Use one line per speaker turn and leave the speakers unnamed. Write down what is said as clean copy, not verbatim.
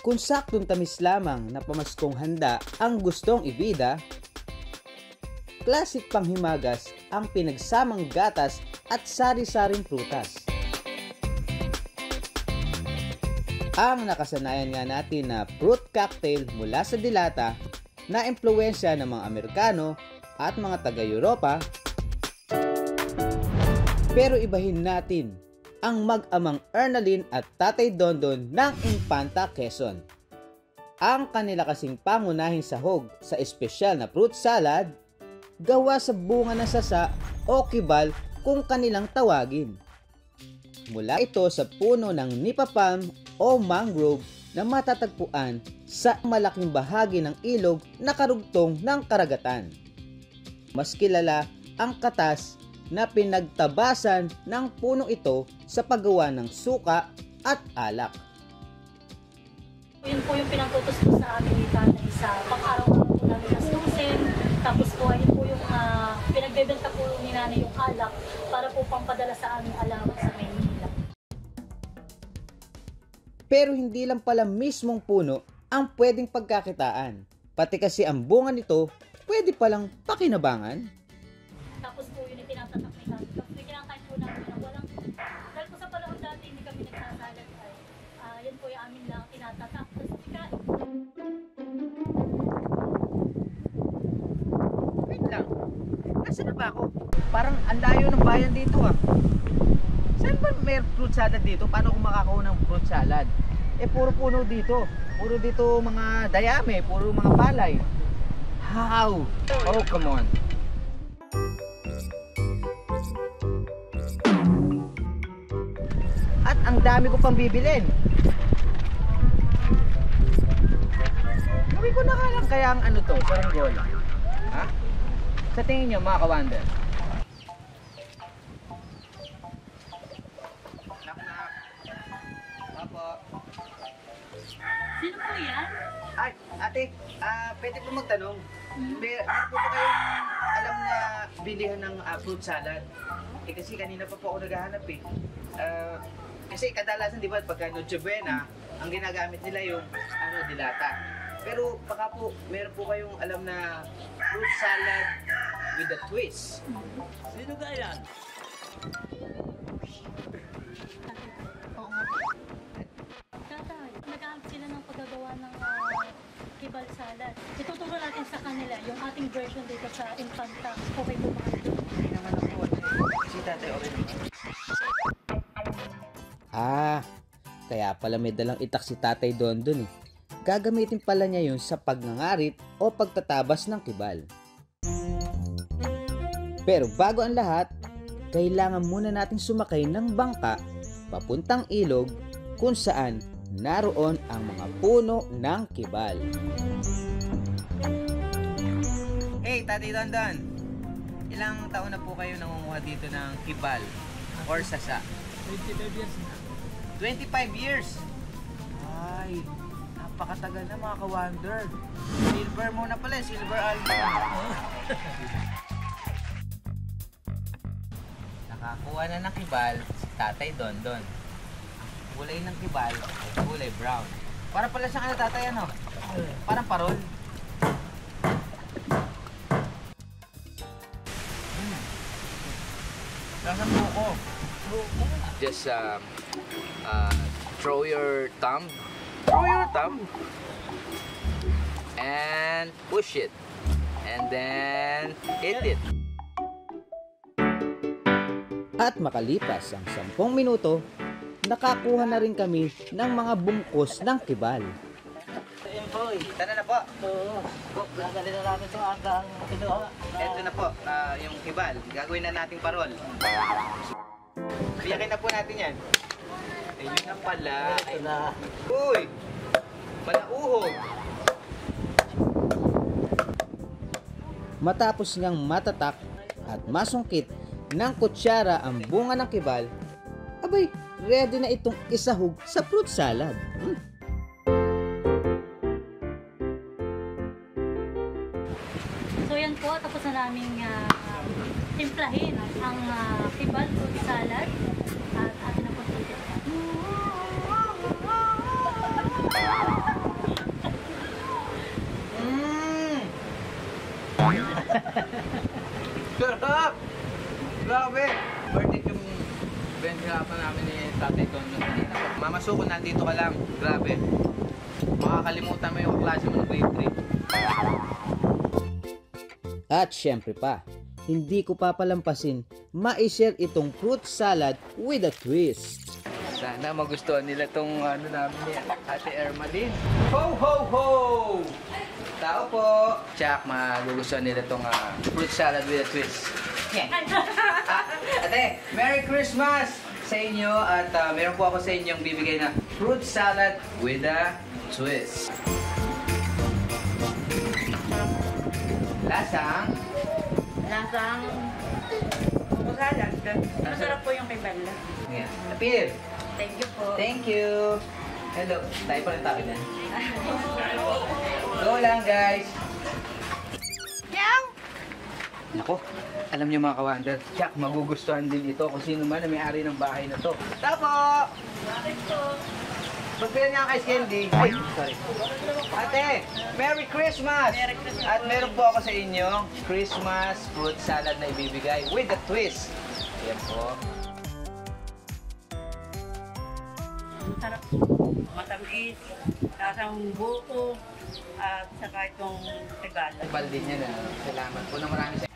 Kung saktong tamis lamang na pamaskong handa ang gustong ibida, classic panghimagas ang pinagsamang gatas at sari-saring prutas. Ang nakasanayan nga natin na fruit cocktail mula sa dilata na impluwensya ng mga Amerikano at mga taga-Europa, pero ibahin natin ang mag-amang Ernalyn at Tatay Dondon ng Infanta, Quezon. Ang kanila kasing pangunahing sahog sa espesyal na fruit salad, gawa sa bunga ng sasa o kibal kung kanilang tawagin. Mula ito sa puno ng nipa palm o mangrove na matatagpuan sa malaking bahagi ng ilog na karugtong ng karagatan. Mas kilala ang katas na pinagtabasan ng punong ito sa paggawa ng suka at alak.
Yun po yung pinangtutos ko sa amin ni Tatay sa pang-araw-araw po namin gastusin. Tapos po ayun po yung pinagbebenta po ni Nanay yung alak para po pampadala sa aming alamat sa Maynila.
Pero hindi lang pala mismong puno ang pwedeng pagkakitaan. Pati kasi ang bunga nito pwede palang pakinabangan.
Tapos po yun yung tinatatak ni Tatay. Tapos may kinakain po namin na walang, dahil po sa panahon dati hindi kami nagsasalat ay, yan po yung amin lang tinatatak. Tapos ikain.
Wait lang, nasaan na ba ako? Parang ang layo ng bayan dito ah. Saan ba may fruit salad dito? Paano kung makakaw ng fruit salad? Eh puro puno dito. Puro dito mga dayame, puro mga palay. How? Oh, come on. At ang dami ko pang bibilin. Gawin ko na nga lang kaya ang ano to, saranggola. Ha? Sa tingin nyo mga kawander? Knock-knock. Opo.
Sino po yan?
Ay, ate, pwede po magtanong. Ano po ba kayong alam na bilihan ng fruit salad? Eh kasi kanina pa po ako naghahanap eh. Kasi kadalasan di ba pagka Noche Buena, ang ginagamit nila yung dilata. Pero baka po, meron po kayong alam na fruit salad with a twist.
Sino ka yan?
Oo nga po. Tatay, nag-aamp sila ng paggagawa ng kibal salad. Ituturo natin sa kanila yung ating version dito sa Infanta. Okay po ba kayo?
Hindi naman ako. Si tatay okay naman. Kaya pala may dalang itak si Tatay Dondon eh. Gagamitin pala niya yun sa pagngangarit o pagtatabas ng kibal. Pero bago ang lahat, kailangan muna nating sumakay ng bangka papuntang ilog kung saan naroon ang mga puno ng kibal. Hey, Tatay Dondon! Ilang taon na po kayo nangunguha dito ng kibal or sasa?
25 years na.
25 years! Ay, napakatagal na mga ka-wonder. Silver muna pala, silver album. Nakakuha na ng kibal si Tatay Dondon. Ang kulay ng kibal ay kulay brown. Para pala siyang ano tatay ano? Parang parol. Lasang buko.
Just throw your thumb and push it and then hit it.
At makalipas ang 10 minuto, nakakuha na rin kami ng mga bungkus ng kibal.
Ayan po eh.
Tara na po.
Oo. Gagalin na namin itong agang kinuha.
Ito na po, yung kibal. Gagawin na nating parol. Biyakin na po natin yan. Ayun na pala.
Ito na.
Uy! Malauhog! Matapos ngang matatak at masungkit ng kutsara ang bunga ng kibal, abay, ready na itong isahog sa fruit salad.
So yan po, tapos na naming timplahin ang kibal fruit salad at atin na po titikman.
puso kung nandito ka lang. Grabe. Makakalimutan mo yung klase mo ng grade 3.
At syempre pa, hindi ko papalampasin ma-share itong fruit salad with a twist.
Sana magustuhan nila tong ano namin ni Ate Ermalyn. Ho, ho, ho! Tao po! Tsak, magugustuhan nila tong fruit salad with a twist. Yeah. Ate, Merry Christmas sa inyo at meron po ako sa inyong bibigay na fruit salad with a twist. Lasang
Lasang salad. Masarap po yung kay Bella.
yeah. Apir.
Thank you po.
Thank you. Hello. Tayo pa rin tayo dyan. Go lang, guys. Nako, alam niyo mga ka-wonder, Jack, magugustuhan din ito kung sino man na may-ari ng bahay na to. Tapo! Pagpila niya ang ice candy. Ay, sorry. Ate, Merry Christmas! At meron po ako sa inyo, Christmas fruit salad na ibibigay with a twist. Ayan po.
Masarap. Matamis. Lasang buko. At saka itong Tagalog.
Baldin niya na. Salamat po na marami sa